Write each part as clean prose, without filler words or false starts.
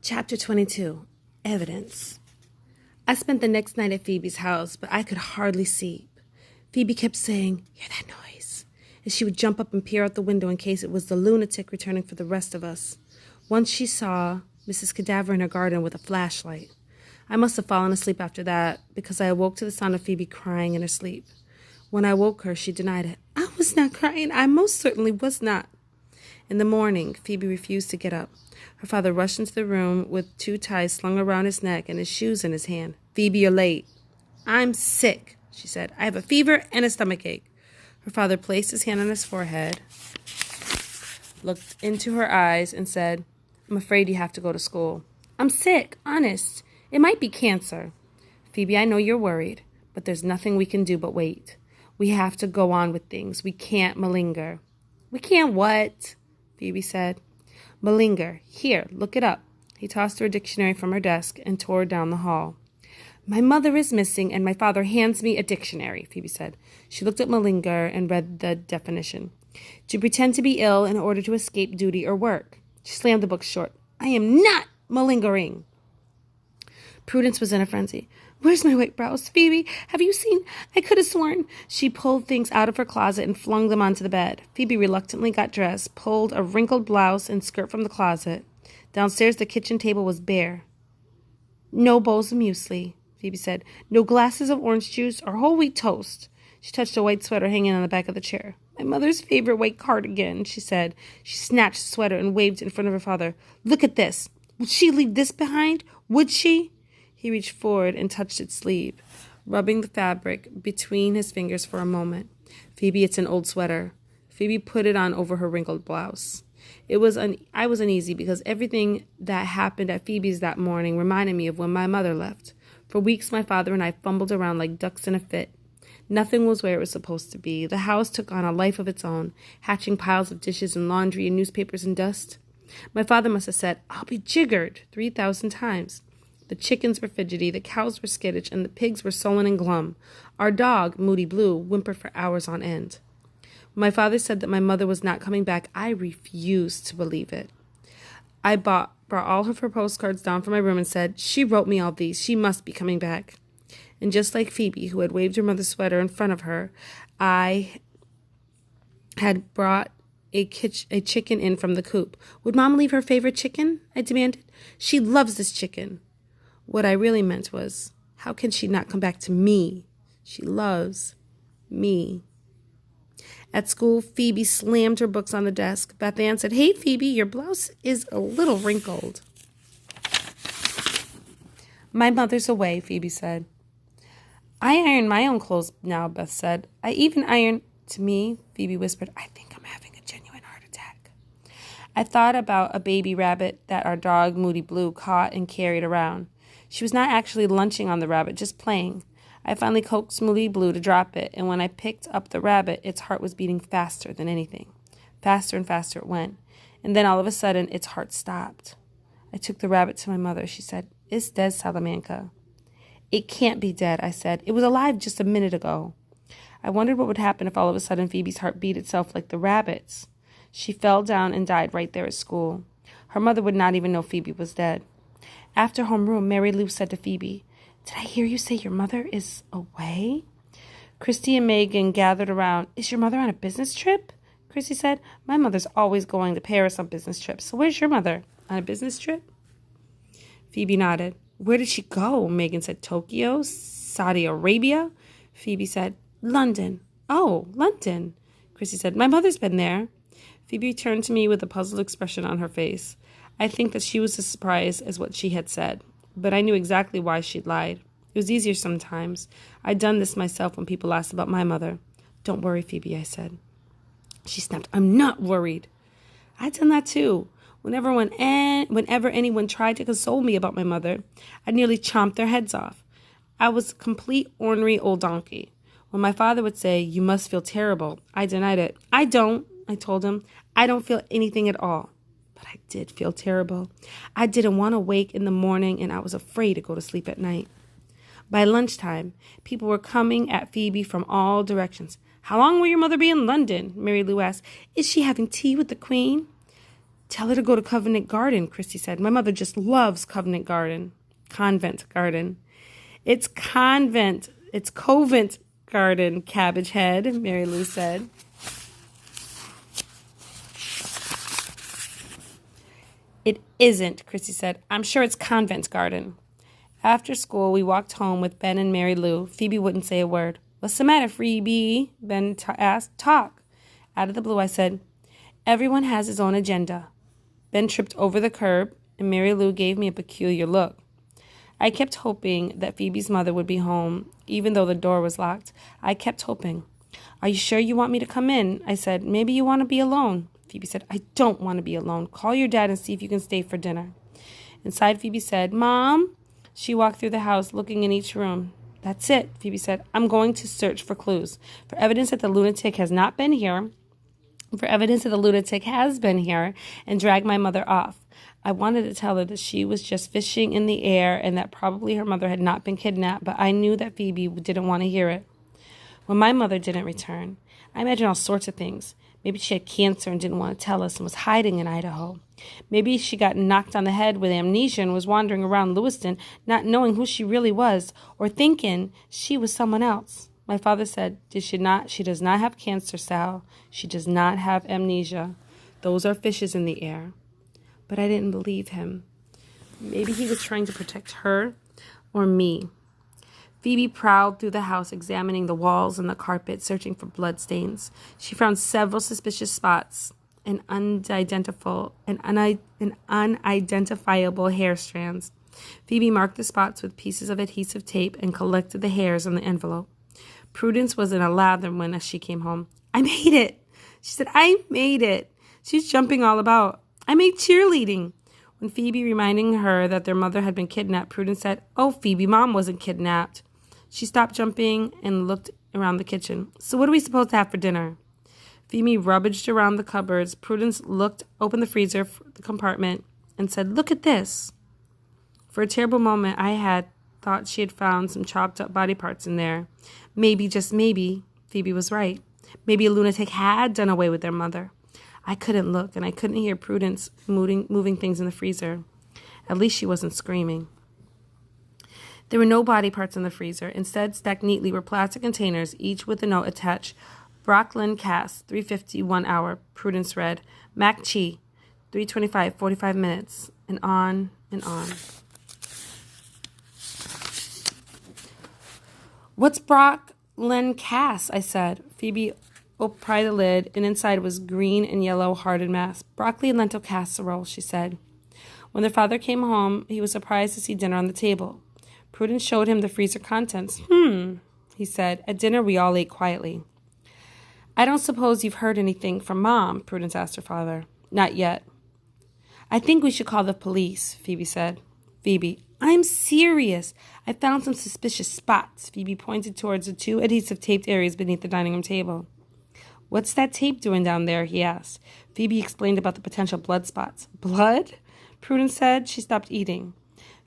Chapter 22. Evidence. I spent the next night at Phoebe's house, but I could hardly sleep. Phoebe kept saying, "Hear that noise?" And she would jump up and peer out the window in case it was the lunatic returning for the rest of us. Once she saw Mrs. Cadaver in her garden with a flashlight. I must have fallen asleep after that, because I awoke to the sound of Phoebe crying in her sleep. When I woke her, she denied it. "I was not crying. I most certainly was not." In the morning, Phoebe refused to get up. Her father rushed into the room with 2 ties slung around his neck and his shoes in his hand. "Phoebe, you're late." "I'm sick," she said. "I have a fever and a stomachache." Her father placed his hand on his forehead, looked into her eyes, and said, "I'm afraid you have to go to school." "I'm sick, honest. It might be cancer." "Phoebe, I know you're worried, but there's nothing we can do but wait. We have to go on with things. We can't malinger." "We can't what?" Phoebe said. "Malinger. Here, look it up." He tossed her a dictionary from her desk and tore down the hall. "My mother is missing, and my father hands me a dictionary," Phoebe said. She looked at malinger and read the definition. "To pretend to be ill in order to escape duty or work." She slammed the book short. "I am not malingering." Prudence was in a frenzy. "Where's my white blouse? Phoebe, have you seen? I could have sworn." She pulled things out of her closet and flung them onto the bed. Phoebe reluctantly got dressed, pulled a wrinkled blouse and skirt from the closet. Downstairs, the kitchen table was bare. "No bowls of muesli," Phoebe said. "No glasses of orange juice or whole wheat toast." She touched a white sweater hanging on the back of the chair. "My mother's favorite white cardigan," she said. She snatched the sweater and waved it in front of her father. "Look at this. Would she leave this behind? Would she?" He reached forward and touched its sleeve, rubbing the fabric between his fingers for a moment. "Phoebe, it's an old sweater." Phoebe put it on over her wrinkled blouse. I was uneasy because everything that happened at Phoebe's that morning reminded me of when my mother left. For weeks, my father and I fumbled around like ducks in a fit. Nothing was where it was supposed to be. The house took on a life of its own, hatching piles of dishes and laundry and newspapers and dust. My father must have said, "I'll be jiggered," 3,000 times. The chickens were fidgety, the cows were skittish, and the pigs were sullen and glum. Our dog, Moody Blue, whimpered for hours on end. When my father said that my mother was not coming back, I refused to believe it. I brought all of her postcards down from my room and said, "She wrote me all these. She must be coming back." And just like Phoebe, who had waved her mother's sweater in front of her, I had brought a chicken in from the coop. "Would Mom leave her favorite chicken?" I demanded. "She loves this chicken." What I really meant was, how can she not come back to me? She loves me. At school, Phoebe slammed her books on the desk. Beth Ann said, "Hey, Phoebe, your blouse is a little wrinkled." "My mother's away," Phoebe said. "I iron my own clothes now," Beth said. "I even iron." To me, Phoebe whispered, "I think I'm having a genuine heart attack." I thought about a baby rabbit that our dog, Moody Blue, caught and carried around. She was not actually lunching on the rabbit, just playing. I finally coaxed Moody Blue to drop it, and when I picked up the rabbit, its heart was beating faster than anything. Faster and faster it went, and then all of a sudden, its heart stopped. I took the rabbit to my mother. She said, "It's dead, Salamanca." "It can't be dead," I said. "It was alive just a minute ago." I wondered what would happen if all of a sudden Phoebe's heart beat itself like the rabbit's. She fell down and died right there at school. Her mother would not even know Phoebe was dead. After homeroom, Mary Lou said to Phoebe, "Did I hear you say your mother is away?" Christy and Megan gathered around. "Is your mother on a business trip?" Christy said. "My mother's always going to Paris on business trips. So where's your mother? On a business trip?" Phoebe nodded. "Where did she go?" Megan said. "Tokyo? Saudi Arabia?" Phoebe said, "London." "Oh, London." Christy said, "My mother's been there." Phoebe turned to me with a puzzled expression on her face. I think that she was as surprised as what she had said, but I knew exactly why she'd lied. It was easier sometimes. I'd done this myself when people asked about my mother. "Don't worry, Phoebe," I said. She snapped, "I'm not worried." I'd done that too. Whenever anyone tried to console me about my mother, I nearly chomped their heads off. I was a complete ornery old donkey. When my father would say, "You must feel terrible," I denied it. "I don't," I told him. "I don't feel anything at all." But I did feel terrible. I didn't want to wake in the morning, and I was afraid to go to sleep at night. By lunchtime, people were coming at Phoebe from all directions. "How long will your mother be in London?" Mary Lou asked. "Is she having tea with the Queen?" Tell her to go to Covenant Garden, Christy said. My mother just loves Convent Garden. It's Covent Garden, Cabbage Head, Mary Lou said. It isn't, Christy said. I'm sure it's Convent Garden. After school, we walked home with Ben and Mary Lou. Phoebe wouldn't say a word. What's the matter, Phoebe? Ben asked. Talk. Out of the blue, I said, everyone has his own agenda. Ben tripped over the curb, and Mary Lou gave me a peculiar look. I kept hoping that Phoebe's mother would be home, even though the door was locked. I kept hoping. Are you sure you want me to come in? I said, maybe you want to be alone. Phoebe said, I don't want to be alone. Call your dad and see if you can stay for dinner. Inside, Phoebe said, Mom. She walked through the house, looking in each room. That's it, Phoebe said. I'm going to search for clues, for evidence that the lunatic has not been here, for evidence that the lunatic has been here, and drag my mother off. I wanted to tell her that she was just fishing in the air and that probably her mother had not been kidnapped, but I knew that Phoebe didn't want to hear it. When my mother didn't return, I imagined all sorts of things. Maybe she had cancer and didn't want to tell us and was hiding in Idaho. Maybe she got knocked on the head with amnesia and was wandering around Lewiston, not knowing who she really was, or thinking she was someone else. My father said, She does not have cancer, Sal. She does not have amnesia. Those are fishes in the air. But I didn't believe him. Maybe he was trying to protect her or me. Phoebe prowled through the house, examining the walls and the carpet, searching for bloodstains. She found several suspicious spots and unidentifiable hair strands. Phoebe marked the spots with pieces of adhesive tape and collected the hairs on the envelope. Prudence was in a lather when she came home. I made it. She said, I made it. She's jumping all about. I made cheerleading. When Phoebe reminding her that their mother had been kidnapped, Prudence said, Oh, Phoebe, Mom wasn't kidnapped. She stopped jumping and looked around the kitchen. So what are we supposed to have for dinner? Phoebe rummaged around the cupboards. Prudence opened the freezer compartment and said, Look at this. For a terrible moment, I had thought she had found some chopped up body parts in there. Maybe, just maybe, Phoebe was right. Maybe a lunatic had done away with their mother. I couldn't look, and I couldn't hear Prudence moving things in the freezer. At least she wasn't screaming. There were no body parts in the freezer. Instead, stacked neatly were plastic containers, each with a note attached. Brooklyn Cast, $3.50, 1 hour. Prudence read. Mac Chi, $3.25, 45 minutes. And on and on. What's Brooklyn Cast? I said. Phoebe pried the lid, and inside was green and yellow hearted mass. Broccoli and lentil casserole, she said. When their father came home, he was surprised to see dinner on the table. Prudence showed him the freezer contents. He said. At dinner, we all ate quietly. I don't suppose you've heard anything from Mom, Prudence asked her father. Not yet. I think we should call the police, Phoebe said. Phoebe, I'm serious. I found some suspicious spots. Phoebe pointed towards the 2 adhesive taped areas beneath the dining room table. What's that tape doing down there? He asked. Phoebe explained about the potential blood spots. Blood? Prudence said. She stopped eating.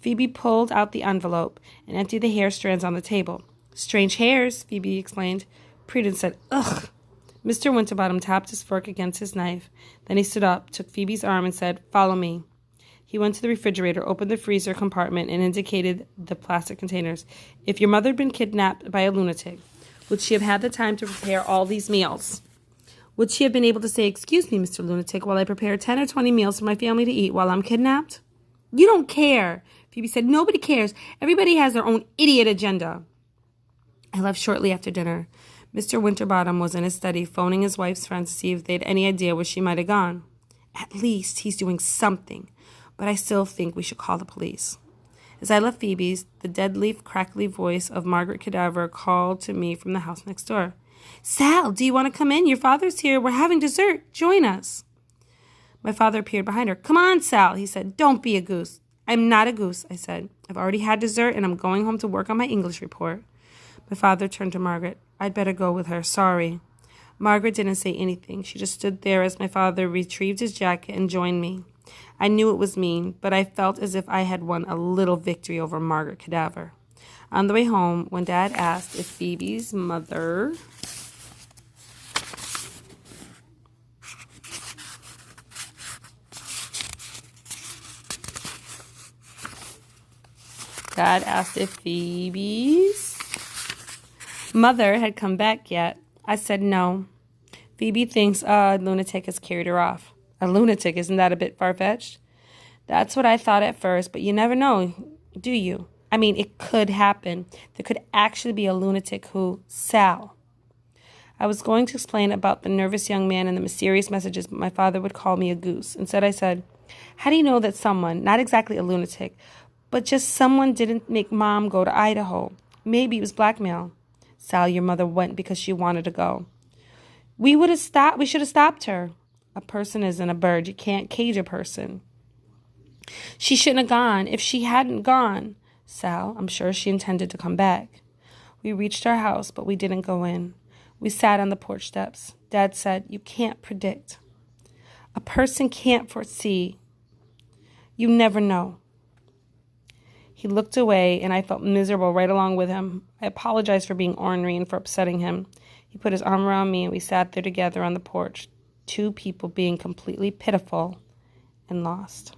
Phoebe pulled out the envelope and emptied the hair strands on the table. Strange hairs, Phoebe explained. Prudence said, Ugh. Mr. Winterbottom tapped his fork against his knife. Then he stood up, took Phoebe's arm, and said, Follow me. He went to the refrigerator, opened the freezer compartment, and indicated the plastic containers. If your mother had been kidnapped by a lunatic, would she have had the time to prepare all these meals? Would she have been able to say, Excuse me, Mr. Lunatic, while I prepare 10 or 20 meals for my family to eat while I'm kidnapped? You don't care. Phoebe said, Nobody cares. Everybody has their own idiot agenda. I left shortly after dinner. Mr. Winterbottom was in his study, phoning his wife's friends to see if they had any idea where she might have gone. At least he's doing something, but I still think we should call the police. As I left Phoebe's, the deadly, crackly voice of Margaret Cadaver called to me from the house next door. Sal, do you want to come in? Your father's here. We're having dessert. Join us. My father appeared behind her. Come on, Sal, he said. Don't be a goose. I'm not a goose, I said. I've already had dessert, and I'm going home to work on my English report. My father turned to Margaret. I'd better go with her. Sorry. Margaret didn't say anything. She just stood there as my father retrieved his jacket and joined me. I knew it was mean, but I felt as if I had won a little victory over Margaret Cadaver. On the way home, when Dad asked if Phoebe's mother... Dad asked if Phoebe's mother had come back yet. I said no. Phoebe thinks a lunatic has carried her off. A lunatic, isn't that a bit far-fetched? That's what I thought at first, but you never know, do you? I mean, it could happen. There could actually be a lunatic who... Sal. I was going to explain about the nervous young man and the mysterious messages, but my father would call me a goose. Instead, I said, how do you know that someone, not exactly a lunatic, but just someone didn't make Mom go to Idaho? Maybe it was blackmail. Sal, your mother went because she wanted to go. We should have stopped her. A person isn't a bird. You can't cage a person. She shouldn't have gone. If she hadn't gone, Sal, I'm sure she intended to come back. We reached our house, but we didn't go in. We sat on the porch steps. Dad said, you can't predict. A person can't foresee. You never know. He looked away, and I felt miserable right along with him. I apologized for being ornery and for upsetting him. He put his arm around me, and we sat there together on the porch, two people being completely pitiful and lost.